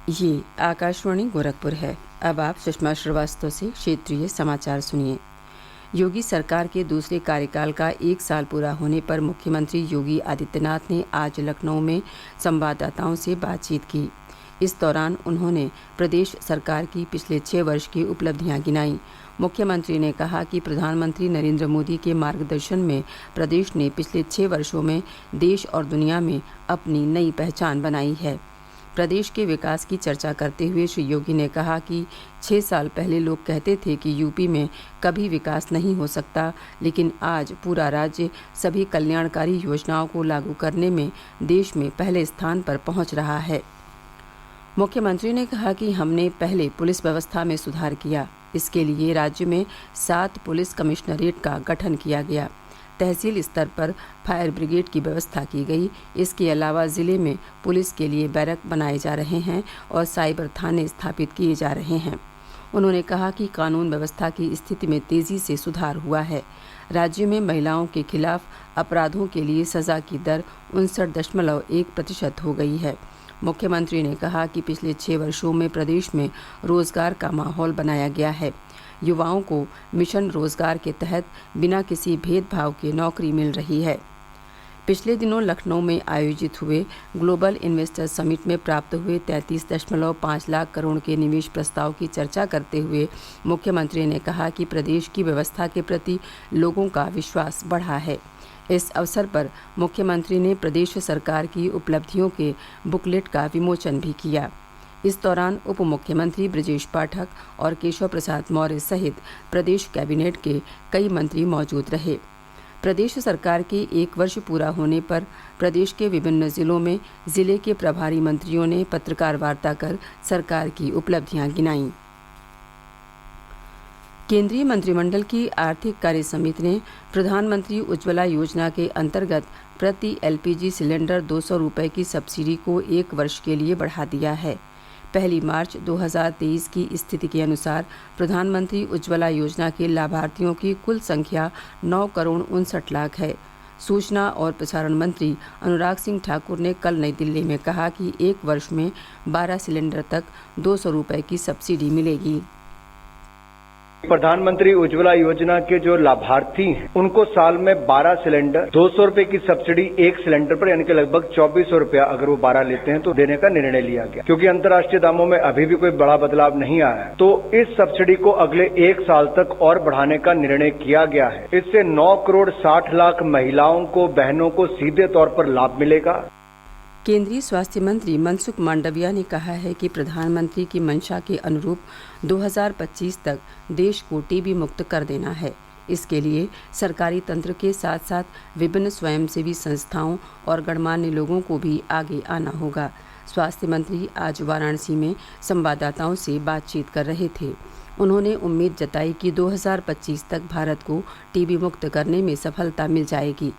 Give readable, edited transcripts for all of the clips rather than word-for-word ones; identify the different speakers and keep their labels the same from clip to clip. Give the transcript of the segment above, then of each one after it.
Speaker 1: ये आकाशवाणी गोरखपुर है। अब आप सुषमा श्रीवास्तव से क्षेत्रीय समाचार सुनिए। योगी सरकार के दूसरे कार्यकाल का 1 साल पूरा होने पर मुख्यमंत्री योगी आदित्यनाथ ने आज लखनऊ में संवाददाताओं से बातचीत की। इस दौरान उन्होंने प्रदेश सरकार की पिछले 6 वर्ष की उपलब्धियां गिनाई। मुख्यमंत्री ने कहा कि प्रधानमंत्री नरेंद्र मोदी के मार्गदर्शन में प्रदेश ने पिछले 6 वर्षों में देश और दुनिया में अपनी नई पहचान बनाई है। प्रदेश के विकास की चर्चा करते हुए श्री योगी ने कहा कि 6 साल पहले लोग कहते थे कि यूपी में कभी विकास नहीं हो सकता, लेकिन आज पूरा राज्य सभी कल्याणकारी योजनाओं को लागू करने में देश में पहले स्थान पर पहुंच रहा है। मुख्यमंत्री ने कहा कि हमने पहले पुलिस व्यवस्था में सुधार किया। इसके लिए राज्य में 7 पुलिस कमिश्नरेट का गठन किया गया। तहसील स्तर पर फायर ब्रिगेड की व्यवस्था की गई। इसके अलावा जिले में पुलिस के लिए बैरक बनाए जा रहे हैं और साइबर थाने स्थापित किए जा रहे हैं। उन्होंने कहा कि कानून व्यवस्था की स्थिति में तेजी से सुधार हुआ है। राज्य में महिलाओं के खिलाफ अपराधों के लिए सजा की दर 59.1% हो गई है। मुख्यमंत्री ने कहा कि पिछले 6 वर्षों में प्रदेश में रोजगार का माहौल बनाया गया है। युवाओं को मिशन रोजगार के तहत बिना किसी भेदभाव के नौकरी मिल रही है। पिछले दिनों लखनऊ में आयोजित हुए ग्लोबल इन्वेस्टर समिट में प्राप्त हुए 33.5 लाख करोड़ के निवेश प्रस्ताव की चर्चा करते हुए मुख्यमंत्री ने कहा कि प्रदेश की व्यवस्था के प्रति लोगों का विश्वास बढ़ा है। इस अवसर पर मुख्यमंत्री ने प्रदेश सरकार की उपलब्धियों के बुकलेट का विमोचन भी किया। इस दौरान उप मुख्यमंत्री ब्रजेश पाठक और केशव प्रसाद मौर्य सहित प्रदेश कैबिनेट के कई मंत्री मौजूद रहे। प्रदेश सरकार के 1 वर्ष पूरा होने पर प्रदेश के विभिन्न जिलों में जिले के प्रभारी मंत्रियों ने पत्रकार वार्ता कर सरकार की उपलब्धियां गिनाईं। केंद्रीय मंत्रिमंडल की आर्थिक कार्य समिति ने प्रधानमंत्री उज्ज्वला योजना के अंतर्गत प्रति एलपीजी सिलेंडर 200 रुपये की सब्सिडी को 1 वर्ष के लिए बढ़ा दिया है। 1 मार्च 2023 की स्थिति के अनुसार प्रधानमंत्री उज्ज्वला योजना के लाभार्थियों की कुल संख्या 9,59,00,000 है। सूचना और प्रसारण मंत्री अनुराग सिंह ठाकुर ने कल नई दिल्ली में कहा कि 1 वर्ष में 12 सिलेंडर तक 200 रुपये की सब्सिडी मिलेगी।
Speaker 2: प्रधानमंत्री उज्ज्वला योजना के जो लाभार्थी हैं उनको साल में 12 सिलेंडर 200 रुपए की सब्सिडी 1 सिलेंडर पर यानी कि लगभग 2400 रुपया अगर वो 12 लेते हैं तो देने का निर्णय लिया गया। क्योंकि अंतर्राष्ट्रीय दामों में अभी भी कोई बड़ा बदलाव नहीं आया है, तो इस सब्सिडी को अगले 1 साल तक और बढ़ाने का निर्णय किया गया है। इससे 9,60,00,000 महिलाओं को, बहनों को सीधे तौर पर लाभ मिलेगा।
Speaker 1: केंद्रीय स्वास्थ्य मंत्री मनसुख मांडविया ने कहा है कि प्रधानमंत्री की मंशा के अनुरूप 2025 तक देश को टीबी मुक्त कर देना है। इसके लिए सरकारी तंत्र के साथ साथ विभिन्न स्वयंसेवी संस्थाओं और गणमान्य लोगों को भी आगे आना होगा। स्वास्थ्य मंत्री आज वाराणसी में संवाददाताओं से बातचीत कर रहे थे। उन्होंने उम्मीद जताई कि 2025 तक भारत को टीबी मुक्त करने में सफलता मिल जाएगी।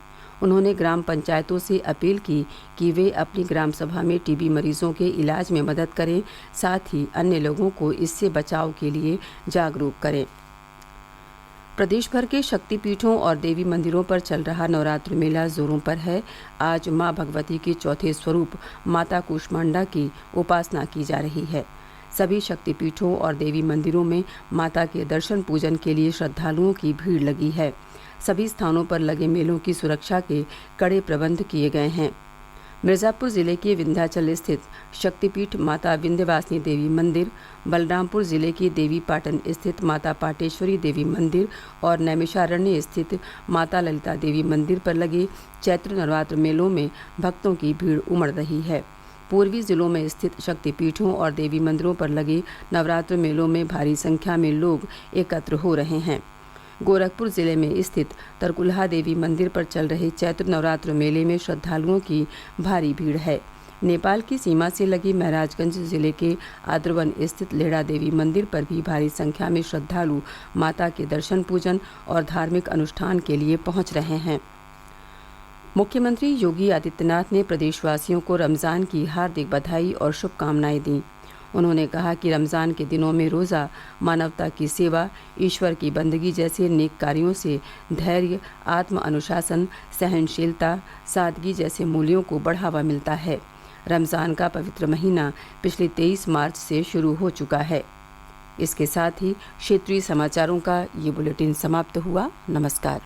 Speaker 1: उन्होंने ग्राम पंचायतों से अपील की कि वे अपनी ग्राम सभा में टीबी मरीजों के इलाज में मदद करें, साथ ही अन्य लोगों को इससे बचाव के लिए जागरूक करें। प्रदेश भर के शक्तिपीठों और देवी मंदिरों पर चल रहा नवरात्र मेला जोरों पर है। आज मां भगवती के चौथे स्वरूप माता कूष्मांडा की उपासना की जा रही है। सभी शक्तिपीठों और देवी मंदिरों में माता के दर्शन पूजन के लिए श्रद्धालुओं की भीड़ लगी है। सभी स्थानों पर लगे मेलों की सुरक्षा के कड़े प्रबंध किए गए हैं। मिर्जापुर जिले के विंध्याचल स्थित शक्तिपीठ माता विंध्यवासिनी देवी मंदिर, बलरामपुर जिले के देवी पाटन स्थित माता पाटेश्वरी देवी मंदिर और नैमिषारण्य स्थित माता ललिता देवी मंदिर पर लगे चैत्र नवरात्र मेलों में भक्तों की भीड़ उमड़ रही है। पूर्वी जिलों में स्थित शक्तिपीठों और देवी मंदिरों पर लगे नवरात्र मेलों में भारी संख्या में लोग एकत्र हो रहे हैं। गोरखपुर जिले में स्थित तरकुलहा देवी मंदिर पर चल रहे चैत्र नवरात्र मेले में श्रद्धालुओं की भारी भीड़ है। नेपाल की सीमा से लगे महराजगंज जिले के आद्रवन स्थित लेड़ा देवी मंदिर पर भी भारी संख्या में श्रद्धालु माता के दर्शन पूजन और धार्मिक अनुष्ठान के लिए पहुंच रहे हैं। मुख्यमंत्री योगी आदित्यनाथ ने प्रदेशवासियों को रमजान की हार्दिक बधाई और शुभकामनाएं दी। उन्होंने कहा कि रमज़ान के दिनों में रोज़ा मानवता की सेवा, ईश्वर की बंदगी जैसे नेक कार्यों से धैर्य, आत्म अनुशासन, सहनशीलता, सादगी जैसे मूल्यों को बढ़ावा मिलता है। रमज़ान का पवित्र महीना पिछले 23 मार्च से शुरू हो चुका है। इसके साथ ही क्षेत्रीय समाचारों का ये बुलेटिन समाप्त हुआ। नमस्कार।